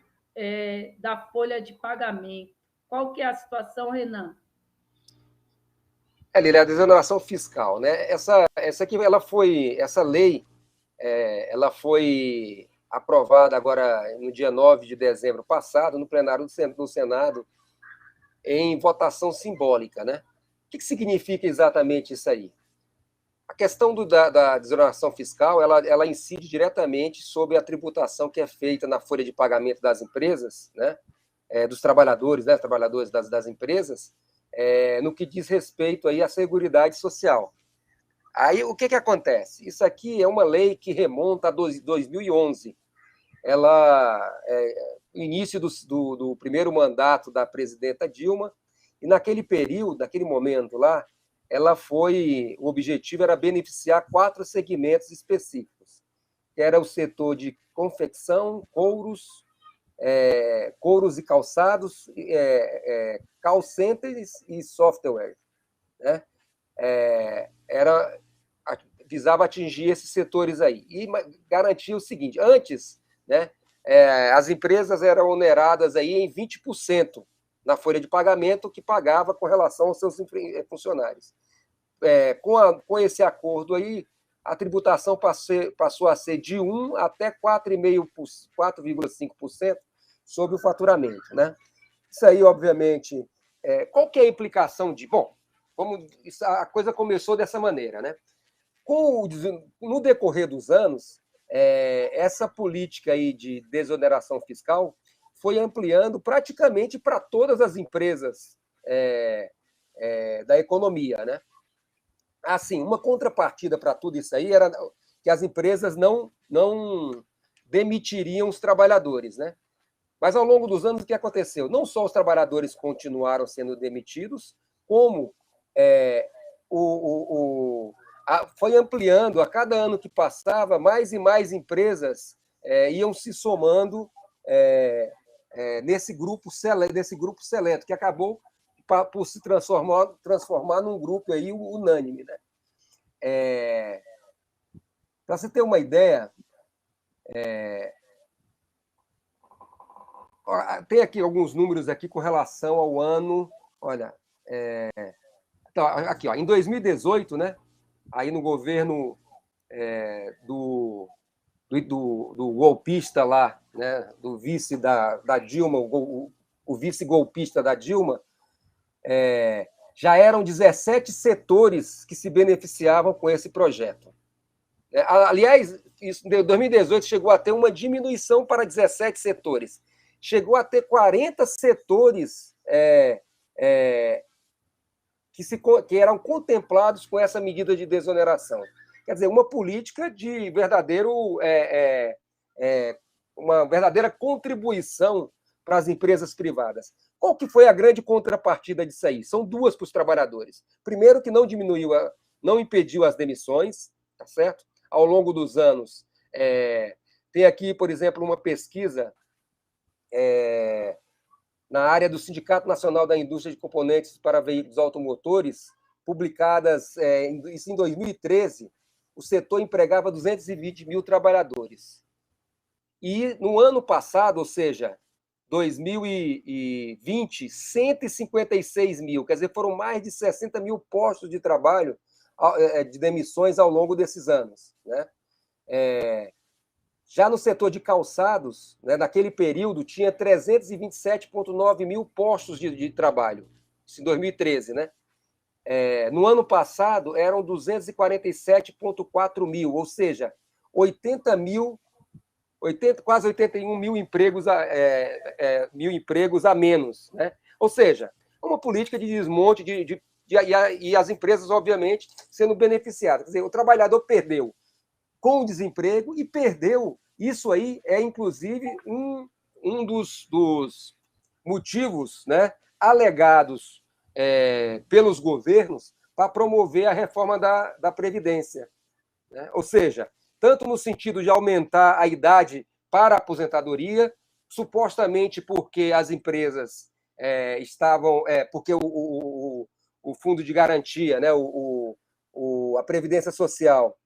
[SPEAKER 1] da folha de pagamento. Qual que é a situação, Renan?
[SPEAKER 2] Lília, a desoneração fiscal, né? Essa aqui, essa lei, ela foi aprovada agora no dia 9 de dezembro passado, no plenário do Senado, em votação simbólica, né? O que significa exatamente isso aí? A questão da desoneração fiscal, ela incide diretamente sobre a tributação que é feita na folha de pagamento das empresas, né? Dos trabalhadores, né? Trabalhadores das empresas, no que diz respeito aí à Seguridade Social. Aí, o que acontece? Isso aqui é uma lei que remonta a 2011. Início do primeiro mandato da presidenta Dilma, e naquele período, naquele momento lá, o objetivo era beneficiar 4 segmentos específicos, que era o setor de confecção, couros e calçados, call centers e software, né? Visava atingir esses setores aí e garantia o seguinte: antes, né, as empresas eram oneradas aí em 20% na folha de pagamento que pagava com relação aos seus funcionários. Com esse acordo aí, a tributação passou a ser de 1% até 4,5% sobre o faturamento, né? Isso aí, obviamente, qual que é a implicação de... Bom, a coisa começou dessa maneira, né? No decorrer dos anos, essa política aí de desoneração fiscal foi ampliando praticamente para todas as empresas da economia, né? Assim, uma contrapartida para tudo isso aí era que as empresas não demitiriam os trabalhadores, né? Mas ao longo dos anos, o que aconteceu? Não só os trabalhadores continuaram sendo demitidos, como foi ampliando, a cada ano que passava, mais e mais empresas iam se somando nesse grupo seleto, que acabou por se transformar num grupo aí unânime. Né? Para você ter uma ideia, tem aqui alguns números aqui com relação ao ano. Olha, então, aqui, ó, em 2018, né, aí no governo do golpista lá, né, do vice da Dilma, o vice-golpista da Dilma, já eram 17 setores que se beneficiavam com esse projeto. Aliás, isso, em 2018 chegou a ter uma diminuição para 17 setores. Chegou a ter 40 setores que eram contemplados com essa medida de desoneração. Quer dizer, uma política de uma verdadeira contribuição para as empresas privadas. Qual que foi a grande contrapartida disso aí? São duas para os trabalhadores. Primeiro, que não impediu as demissões, tá certo? Ao longo dos anos. Tem aqui, por exemplo, uma pesquisa na área do Sindicato Nacional da Indústria de Componentes para Veículos Automotores, publicadas isso em 2013, o setor empregava 220 mil trabalhadores. E no ano passado, ou seja, 2020, 156 mil, quer dizer, foram mais de 60 mil postos de trabalho, de demissões ao longo desses anos. Né? Já no setor de calçados, né, naquele período, tinha 327,9 mil postos de trabalho, isso em 2013. Né? No ano passado, eram 247,4 mil, ou seja, 80 mil, quase 81 mil empregos a menos. Né? Ou seja, uma política de desmonte e as empresas, obviamente, sendo beneficiadas. Quer dizer, o trabalhador perdeu com o desemprego e perdeu. Isso aí é, inclusive, um dos motivos, né, alegados pelos governos para promover a reforma da Previdência. Né? Ou seja, tanto no sentido de aumentar a idade para a aposentadoria, supostamente porque as empresas estavam... porque o fundo de garantia, né, a Previdência Social,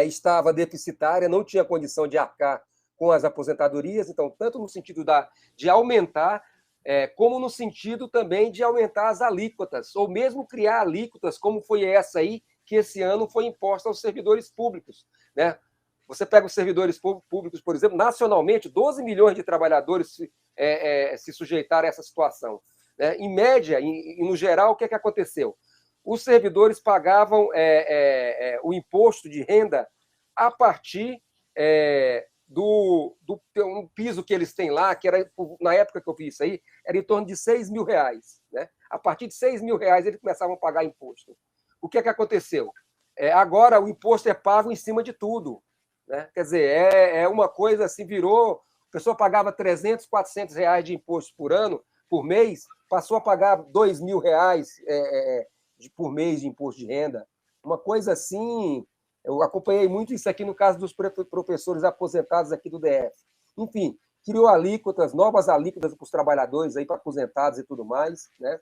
[SPEAKER 2] estava deficitária, não tinha condição de arcar com as aposentadorias, então, tanto no sentido de aumentar, como no sentido também de aumentar as alíquotas, ou mesmo criar alíquotas, como foi essa aí, que esse ano foi imposta aos servidores públicos. Né? Você pega os servidores públicos, por exemplo, nacionalmente, 12 milhões de trabalhadores se sujeitaram a essa situação. Né? Em média, e no geral, o que aconteceu? Os servidores pagavam o imposto de renda a partir do um piso que eles têm lá, que era, na época que eu vi isso aí, era em torno de R$6 mil. Né? A partir de R$6 mil, eles começavam a pagar imposto. O que aconteceu? Agora o imposto é pago em cima de tudo. Né? Quer dizer, é uma coisa assim, virou... A pessoa pagava R$300, R$400 de imposto por ano, por mês, passou a pagar R$2 mil por mês de imposto de renda. Uma coisa assim... Eu acompanhei muito isso aqui no caso dos professores aposentados aqui do DF. Enfim, criou alíquotas, novas alíquotas para os trabalhadores, aí, para aposentados e tudo mais. Né?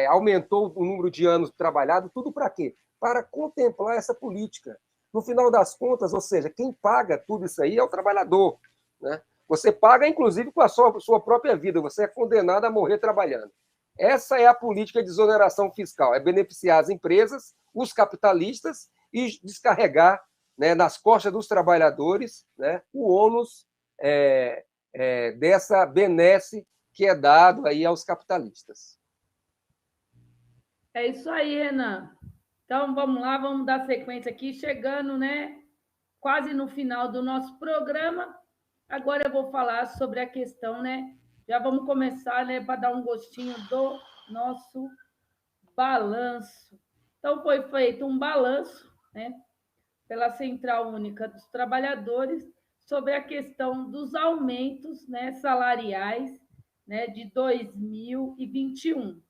[SPEAKER 2] Aumentou o número de anos trabalhados, tudo para quê? Para contemplar essa política. No final das contas, ou seja, quem paga tudo isso aí é o trabalhador. Né? Você paga, inclusive, com a sua própria vida, você é condenado a morrer trabalhando. Essa é a política de desoneração fiscal, é beneficiar as empresas, os capitalistas e descarregar, né, nas costas dos trabalhadores, né, o ônus dessa benesse que é dado aí aos capitalistas.
[SPEAKER 1] É isso aí, Renan. Então, vamos lá, vamos dar sequência aqui, chegando, né, quase no final do nosso programa. Agora eu vou falar sobre a questão, né, já vamos começar, né, para dar um gostinho do nosso balanço. Então, foi feito um balanço, né, pela Central Única dos Trabalhadores sobre a questão dos aumentos, né, salariais, né, de 2021.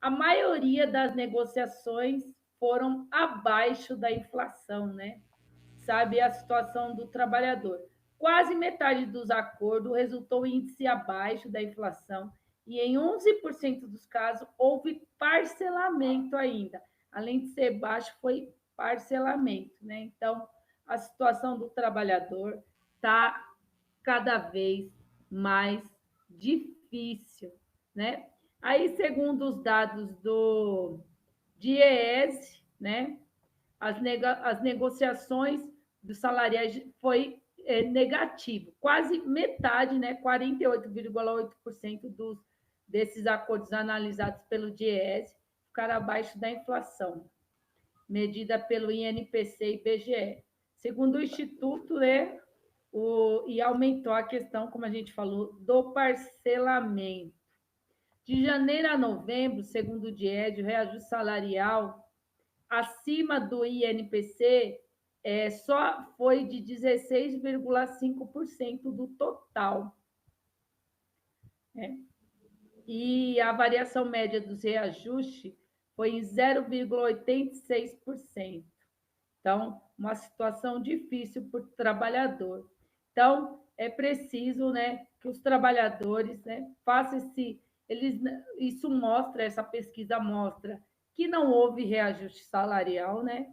[SPEAKER 1] A maioria das negociações foram abaixo da inflação, né? Sabe, a situação do trabalhador. Quase metade dos acordos resultou em índice abaixo da inflação e em 11% dos casos houve parcelamento ainda. Além de ser baixo, foi parcelamento, né? Então, a situação do trabalhador está cada vez mais difícil, né? Aí, segundo os dados do DIEESE, né, as negociações dos salariais foi negativo, quase metade, né, 48,8% desses acordos analisados pelo DIEESE ficaram abaixo da inflação, medida pelo INPC e IBGE. Segundo o Instituto, né, e aumentou a questão, como a gente falou, do parcelamento. De janeiro a novembro, segundo o DIEESE, o reajuste salarial acima do INPC só foi de 16,5% do total. E a variação média dos reajustes foi em 0,86%. Então, uma situação difícil para o trabalhador. Então, é preciso, né, que os trabalhadores, né, façam isso mostra, essa pesquisa mostra que não houve reajuste salarial, né?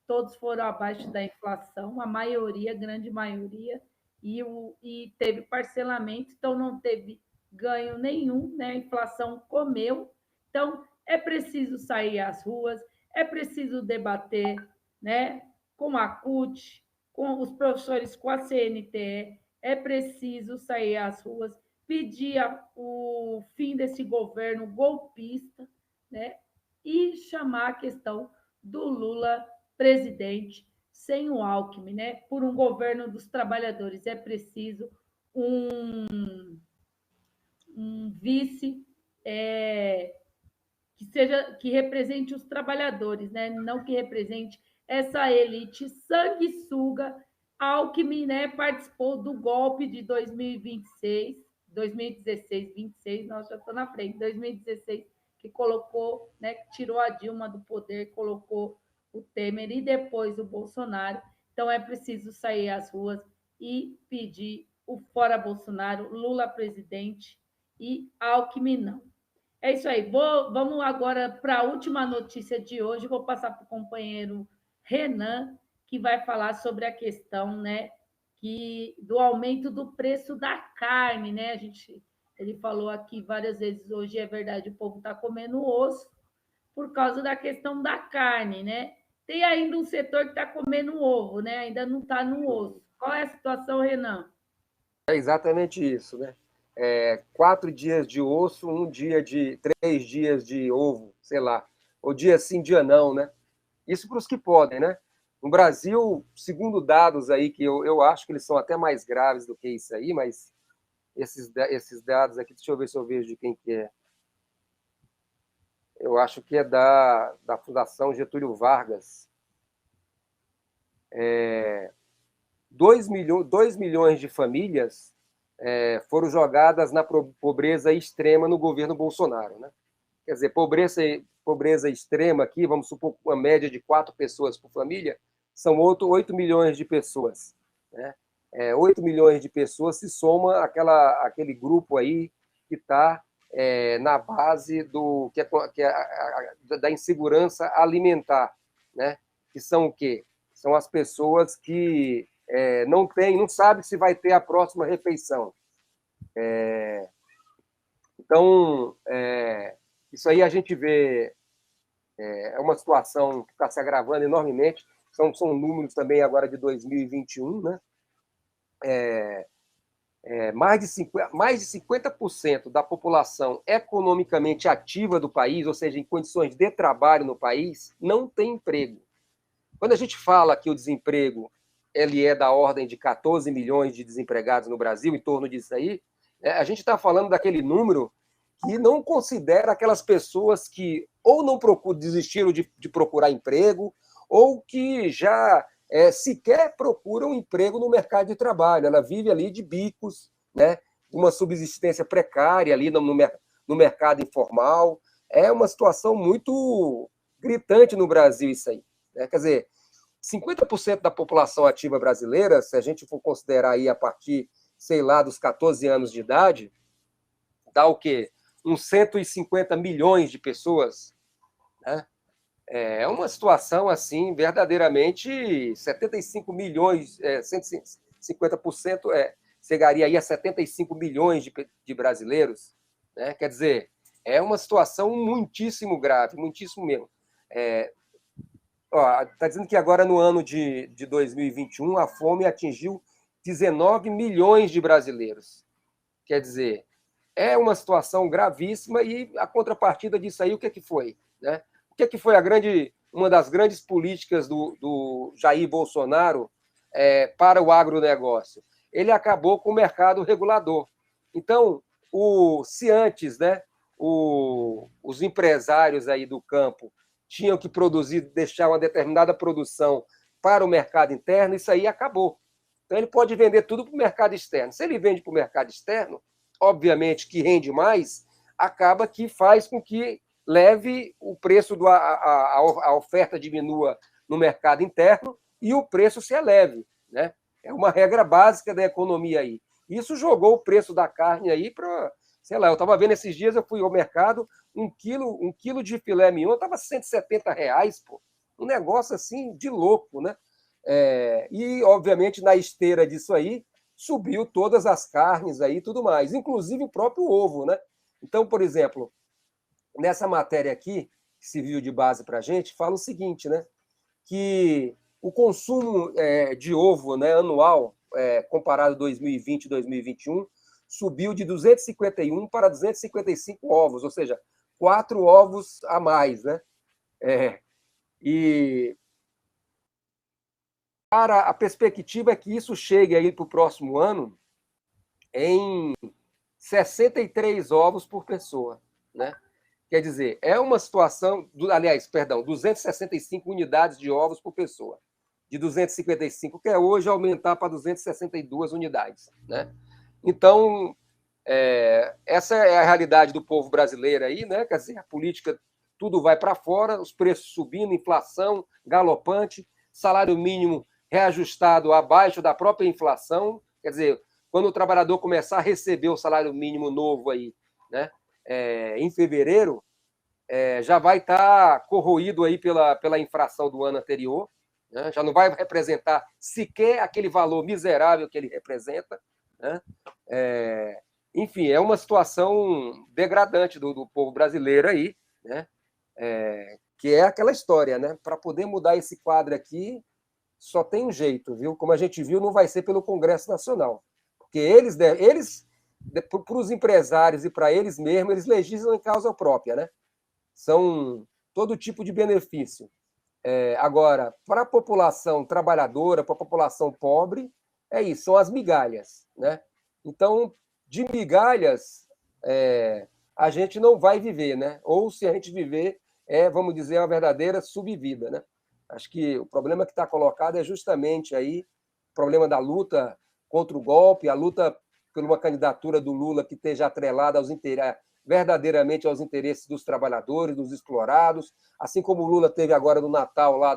[SPEAKER 1] Todos foram abaixo da inflação, a maioria, grande maioria, e teve parcelamento, então não teve ganho nenhum, né? A inflação comeu. Então, é preciso sair às ruas, é preciso debater, né, com a CUT, com os professores, com a CNTE, é preciso sair às ruas, pedir o fim desse governo golpista, né, e chamar a questão do Lula presidente sem o Alckmin, né, por um governo dos trabalhadores. É preciso um vice que represente os trabalhadores, né? Não que represente essa elite sanguessuga. Alckmin, né, participou do golpe de 2016, 26, nossa, já estou na frente, 2016, que colocou, né, que tirou a Dilma do poder, colocou o Temer e depois o Bolsonaro. Então, é preciso sair às ruas e pedir o fora Bolsonaro, Lula presidente e Alckmin não. É isso aí. Vamos agora para a última notícia de hoje. Vou passar para o companheiro Renan, que vai falar sobre a questão, né, do aumento do preço da carne, né? Ele falou aqui várias vezes, hoje é verdade, o povo está comendo osso por causa da questão da carne, né? Tem ainda um setor que está comendo ovo, né? Ainda não está no osso. Qual é a situação, Renan?
[SPEAKER 2] É exatamente isso, né? 4 dias de osso, 3 dias de ovo, sei lá. Ou dia sim, dia não, né? Isso para os que podem, né? No Brasil, segundo dados aí, que eu acho que eles são até mais graves do que isso aí, mas esses dados aqui, deixa eu ver se eu vejo de quem que é. Eu acho que é da Fundação Getúlio Vargas. 2 milhões de famílias foram jogadas na pobreza extrema no governo Bolsonaro, né? Quer dizer, pobreza extrema aqui, vamos supor uma média de 4 pessoas por família, são 8 milhões de pessoas, né? 8 milhões de pessoas se soma aquele grupo aí que está na base da insegurança alimentar, né? Que são o quê? São as pessoas que não sabem se vai ter a próxima refeição. Então, isso aí a gente vê, é uma situação que está se agravando enormemente, são números também agora de 2021, né? Mais de 50% da população economicamente ativa do país, ou seja, em condições de trabalho no país, não tem emprego. Quando a gente fala que o desemprego ele é da ordem de 14 milhões de desempregados no Brasil, em torno disso aí, a gente está falando daquele número que não considera aquelas pessoas que ou não desistiram de procurar emprego, ou que já sequer procuram emprego no mercado de trabalho. Ela vive ali de bicos, né? Uma subsistência precária ali no mercado informal. É uma situação muito gritante no Brasil isso aí, né? Quer dizer, 50% da população ativa brasileira, se a gente for considerar aí a partir, sei lá, dos 14 anos de idade, dá o quê? Uns 150 milhões de pessoas, né? É uma situação assim, verdadeiramente, 75 milhões, 150% chegaria aí a 75 milhões de brasileiros, né? Quer dizer, é uma situação muitíssimo grave, muitíssimo mesmo. Está dizendo que agora, no ano de 2021, a fome atingiu 19 milhões de brasileiros. Quer dizer, é uma situação gravíssima e a contrapartida disso aí, o que é que foi? Né? O que é que foi uma das grandes políticas do Jair Bolsonaro para o agronegócio? Ele acabou com o mercado regulador. Então, se antes, né, os empresários aí do campo tinham que produzir, deixar uma determinada produção para o mercado interno, isso aí acabou. Então, ele pode vender tudo para o mercado externo. Se ele vende para o mercado externo, obviamente que rende mais, acaba que faz com que leve o preço, a oferta diminua no mercado interno e o preço se eleve, né? É uma regra básica da economia aí. Isso jogou o preço da carne aí para, sei lá, eu estava vendo esses dias, eu fui ao mercado, um quilo de filé mignon estava R$ 170, pô. Um negócio assim de louco, né? E, obviamente, na esteira disso aí, subiu todas as carnes aí e tudo mais, inclusive o próprio ovo, né? Então, por exemplo, nessa matéria aqui, que serviu de base para a gente, fala o seguinte, né? Que o consumo de ovo, né, anual, comparado 2020 e 2021, subiu de 251 para 255 ovos, ou seja, 4 ovos a mais, né? E a perspectiva é que isso chegue aí para o próximo ano em 63 ovos por pessoa, né? Quer dizer, é uma situação, aliás, perdão, 265 unidades de ovos por pessoa. De 255, que é hoje, aumentar para 262 unidades, né? Então, essa é a realidade do povo brasileiro aí, né? Quer dizer, a política, tudo vai para fora, os preços subindo, inflação galopante, salário mínimo reajustado abaixo da própria inflação. Quer dizer, quando o trabalhador começar a receber o salário mínimo novo aí, né, em fevereiro, já vai estar corroído aí pela infração do ano anterior, né, já não vai representar sequer aquele valor miserável que ele representa, né? Enfim, é uma situação degradante do povo brasileiro aí, né? Que é aquela história, né? Para poder mudar esse quadro aqui, só tem um jeito, viu? Como a gente viu, não vai ser pelo Congresso Nacional. Porque eles para os empresários e para eles mesmos, eles legislam em causa própria, né? São todo tipo de benefício. Agora, para a população trabalhadora, para a população pobre, é isso, são as migalhas, né? Então, de migalhas, a gente não vai viver, né? Ou se a gente viver, vamos dizer, uma verdadeira subvida, né? Acho que o problema que está colocado é justamente aí o problema da luta contra o golpe, a luta por uma candidatura do Lula que esteja atrelada verdadeiramente aos interesses dos trabalhadores, dos explorados, assim como o Lula teve agora no Natal lá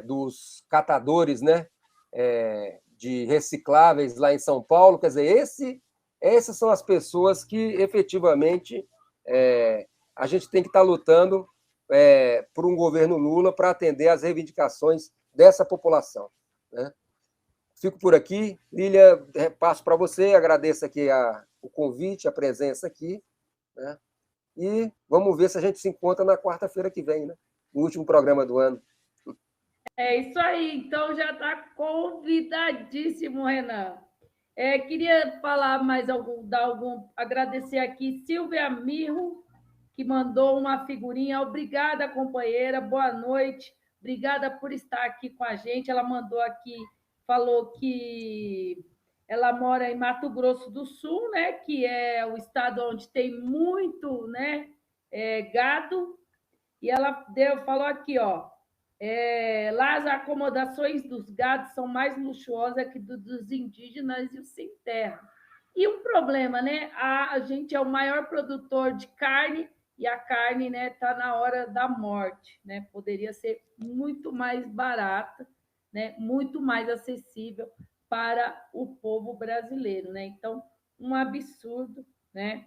[SPEAKER 2] dos catadores, né, de recicláveis lá em São Paulo. Quer dizer, essas são as pessoas que efetivamente a gente tem que estar lutando por um governo Lula para atender às reivindicações dessa população, né? Fico por aqui. Lília, passo para você, agradeço aqui o convite, a presença aqui, né? E vamos ver se a gente se encontra na quarta-feira que vem, né? No último programa do ano.
[SPEAKER 1] É isso aí, então já está convidadíssimo, Renan. Queria falar mais agradecer aqui Silvia Mirro, que mandou uma figurinha. Obrigada, companheira, boa noite. Obrigada por estar aqui com a gente. Ela mandou aqui, falou que ela mora em Mato Grosso do Sul, né? Que é o estado onde tem muito, né, gado. E ela falou aqui, ó. Lá as acomodações dos gados são mais luxuosas que dos indígenas e os sem terra. E um problema, né? A gente é o maior produtor de carne e a carne, né, está na hora da morte, né? Poderia ser muito mais barata, né, muito mais acessível para o povo brasileiro, né? Então, um absurdo, né?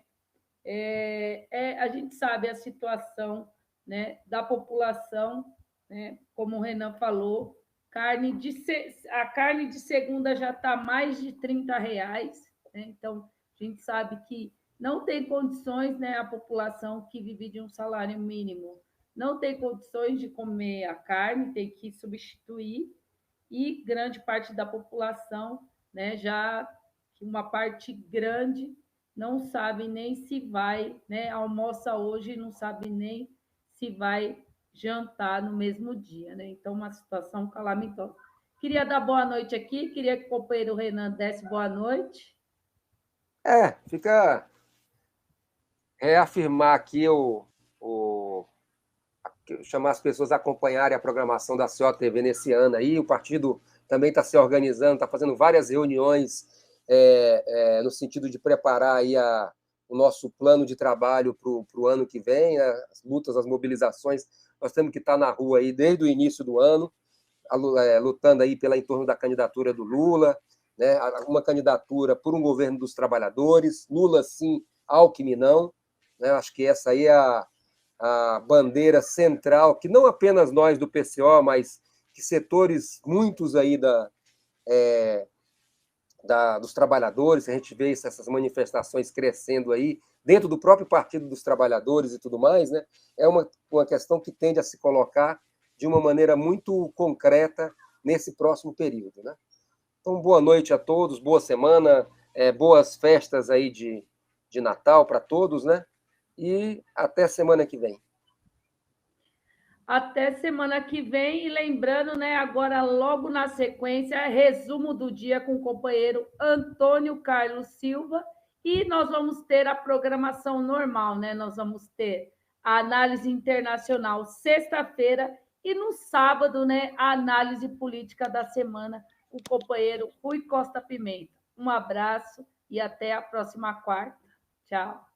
[SPEAKER 1] A gente sabe a situação, né, da população, né, como o Renan falou, a carne de segunda já está mais de R$ 30, né? Então a gente sabe que não tem condições, né, a população que vive de um salário mínimo não tem condições de comer a carne, tem que substituir, e grande parte da população, né, já que uma parte grande não sabe nem se vai, né, almoça hoje e não sabe nem se vai jantar no mesmo dia, né? Então, uma situação calamitosa. Queria dar boa noite aqui, queria que o companheiro Renan desse boa noite.
[SPEAKER 2] Fica reafirmar aqui chamar as pessoas a acompanharem a programação da COTV nesse ano aí. O partido também está se organizando, está fazendo várias reuniões no sentido de preparar aí o nosso plano de trabalho para o ano que vem, né? As lutas, as mobilizações. Nós temos que estar na rua aí desde o início do ano, lutando aí em torno da candidatura do Lula, né? Uma candidatura por um governo dos trabalhadores, Lula sim, Alckmin não, né? Acho que essa aí é a bandeira central, que não apenas nós do PCO, mas que setores muitos aí dos trabalhadores, a gente vê essas manifestações crescendo aí, dentro do próprio Partido dos Trabalhadores e tudo mais, né? É uma questão que tende a se colocar de uma maneira muito concreta nesse próximo período, né? Então, boa noite a todos, boa semana, boas festas aí de Natal para todos, né? E até semana que vem.
[SPEAKER 1] Até semana que vem. E lembrando, né, agora logo na sequência, resumo do dia com o companheiro Antônio Carlos Silva. E nós vamos ter a programação normal, né? Nós vamos ter a análise internacional sexta-feira e no sábado, né, a análise política da semana com o companheiro Rui Costa Pimenta. Um abraço e até a próxima quarta. Tchau.